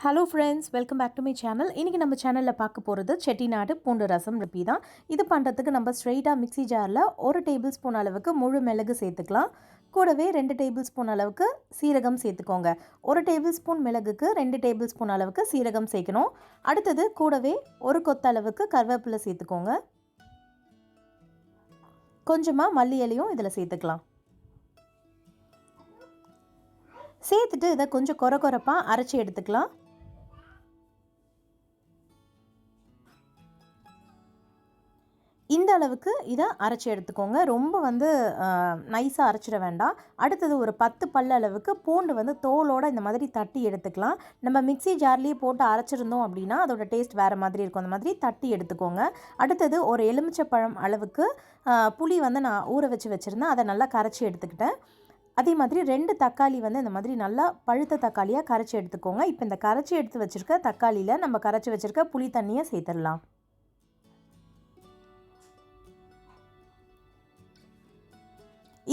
Hello friends, welcome back to my channel. இன்னைக்கு நம்ம சேனல்ல பார்க்க போறது செட்டிநாடு பூண்டு ரசம் ரெசிபி தான். இது பண்றதுக்கு நம்ம ஸ்ட்ரைட்டா மிக்ஸி ஜார்ல 1 டேபிள்ஸ்பூன் அளவுக்கு முழு மிளகு சேர்த்துக்கலாம். கூடவே 2 டேபிள்ஸ்பூன் அளவுக்கு சீரகம் சேர்த்துக்கோங்க. 1 டேபிள்ஸ்பூன் மிளகுக்கு 2 டேபிள்ஸ்பூன் அளவுக்கு சீரகம் சேர்க்கணும். அடுத்து கூடவே 1 கொத்து அளவுக்கு கருவேப்பிலை சேர்த்துக்கோங்க. கொஞ்சமா மல்லி இலையும் இதல சேர்த்துக்கலாம். சேர்த்துட்டு இத கொஞ்சம் கொரகொரப்பா அரைச்சு எடுத்துக்கலாம். இந்த அளவுக்கு இத அரைச்சு எடுத்துக்கோங்க. ரொம்ப நைஸா அரைச்சிட வேண்டாம். அடுத்து ஒரு 10 பல்ல அளவுக்கு பூண்டு தோலோட இந்த மாதிரி தட்டி எடுத்துக்கலாம். நம்ம மிக்ஸி ஜார்லயே போட்டு அரைச்சிருந்தோம் அப்படினா அதோட டேஸ்ட் வேற மாதிரி இருக்கும். அந்த மாதிரி தட்டி எடுத்துக்கோங்க. அடுத்து ஒரு எலுமிச்சை பழம் அளவுக்கு புளி நான் ஊற வச்சிருந்தேன். அதை நல்லா கரைச்சி எடுத்துக்கிட்டேன். அதே மாதிரி 2 தக்காளி இந்த மாதிரி நல்லா பழுத்த தக்காளியா கரைச்சி எடுத்துக்கோங்க. இப்போ இந்த கரைச்சி எடுத்து வச்சிருக்க தக்காளியில நம்ம கரைச்சி வச்சிருக்க புளி தண்ணியை சேர்த்துடலாம்.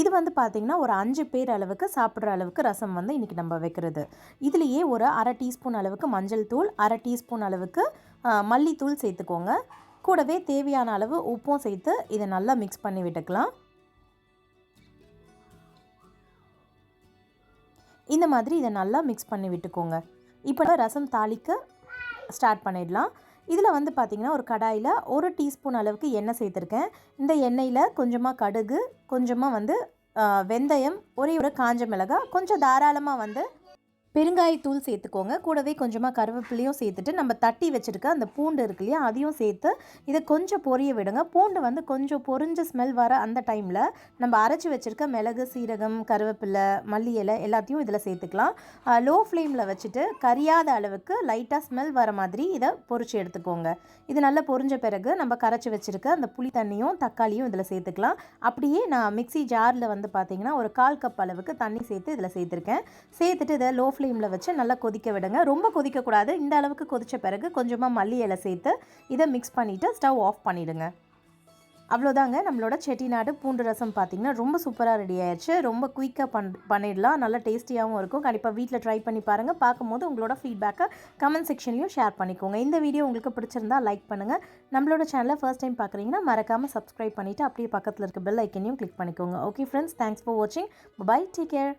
இது பாத்தீங்கன்னா ஒரு 5 பேர் அளவுக்கு சாப்பிடுற அளவுக்கு ரசம் இன்னைக்கு நம்ம வைக்கிறது. இதுலயே ஒரு 1/2 டீஸ்பூன் அளவுக்கு மஞ்சள் தூள், 1/2 டீஸ்பூன் அளவுக்கு மல்லி தூள் சேர்த்துக்கோங்க. கூடவே தேவையான அளவு உப்பும் சேர்த்து இத நல்லா mix பண்ணி விட்டுக்கலாம். இந்த மாதிரி இத நல்லா mix பண்ணி விட்டுக்கோங்க. இப்போ ரசம் தாளிக்க ஸ்டார்ட் பண்ணிடலாம். இதில் பார்த்தீங்கன்னா ஒரு கடாயில் 1 டீஸ்பூன் அளவுக்கு எண்ணெய் சேர்த்துருக்கேன். இந்த எண்ணெயில் கொஞ்சமாக கடுகு, கொஞ்சமாக வெந்தயம், ஒரே ஒரு காஞ்ச மிளகாய், கொஞ்சம் தாராளமாக பெருங்காயத்தூள் சேர்த்துக்கோங்க. கூடவே கொஞ்சமாக கருவேப்பிலையும் சேர்த்துட்டு நம்ம தட்டி வச்சுருக்க அந்த பூண்டு இருக்கு இல்லையா, அதையும் சேர்த்து இதை கொஞ்சம் பொரிய விடுங்க. பூண்டு கொஞ்சம் பொரிஞ்ச ஸ்மெல் வர அந்த டைமில் நம்ம அரைச்சி வச்சுருக்க மிளகு, சீரகம், கருவேப்பிலை, மல்லி இலை எல்லாத்தையும் இதில் சேர்த்துக்கலாம். லோ ஃப்ளேமில் வச்சுட்டு கரியாத அளவுக்கு லைட்டாக ஸ்மெல் வர மாதிரி இதை பொரிச்சு எடுத்துக்கோங்க. இது நல்லா பொரிஞ்ச பிறகு நம்ம கரைச்சி வச்சுருக்க அந்த புளி தண்ணியும் தக்காளியும் இதில் சேர்த்துக்கலாம். அப்படியே நான் மிக்ஸி ஜாரில் பார்த்தீங்கன்னா ஒரு 1/4 கப் அளவுக்கு தண்ணி சேர்த்து இதில் சேர்த்துருக்கேன். சேர்த்துட்டு இதை லோ ஃப்ளேமில் வச்சு நல்லா கொதிக்க விடுங்க. ரொம்ப கொதிக்கக்கூடாது. இந்த அளவுக்கு கொதித்த பிறகு கொஞ்சமாக மல்லி இலை சேர்த்து இதை மிக்ஸ் பண்ணிவிட்டு ஸ்டவ் ஆஃப் பண்ணிவிடுங்க. அவ்வளோதாங்க, நம்மளோட செட்டிநாடு பூண்டு ரசம் பார்த்தீங்கன்னா ரொம்ப சூப்பராக ரெடி ஆயிடுச்சு. ரொம்ப குயிக்காக பண்ணிடலாம். நல்லா டேஸ்டியாகவும் இருக்கும். கண்டிப்பாக வீட்டில் ட்ரை பண்ணி பாருங்கள். பார்க்கும்போது உங்களோட ஃபீட்பேக்கை கமெண்ட் செக்ஷன்லையும் ஷேர் பண்ணிக்கோங்க. இந்த வீடியோ உங்களுக்கு பிடிச்சிருந்தா லைக் பண்ணுங்கள். நம்மளோட சேனலை ஃபர்ஸ்ட் டைம் பார்க்குறீங்கன்னா மறக்காமல் சப்ஸ்கிரைப் பண்ணிவிட்டு அப்படியே பக்கத்தில் இருக்க பெல் ஐக்கனையும் கிளிக் பண்ணிக்கோங்க. ஓகே ஃப்ரெண்ட்ஸ், தேங்க்ஸ் ஃபார் வாட்சிங். Bye, take care.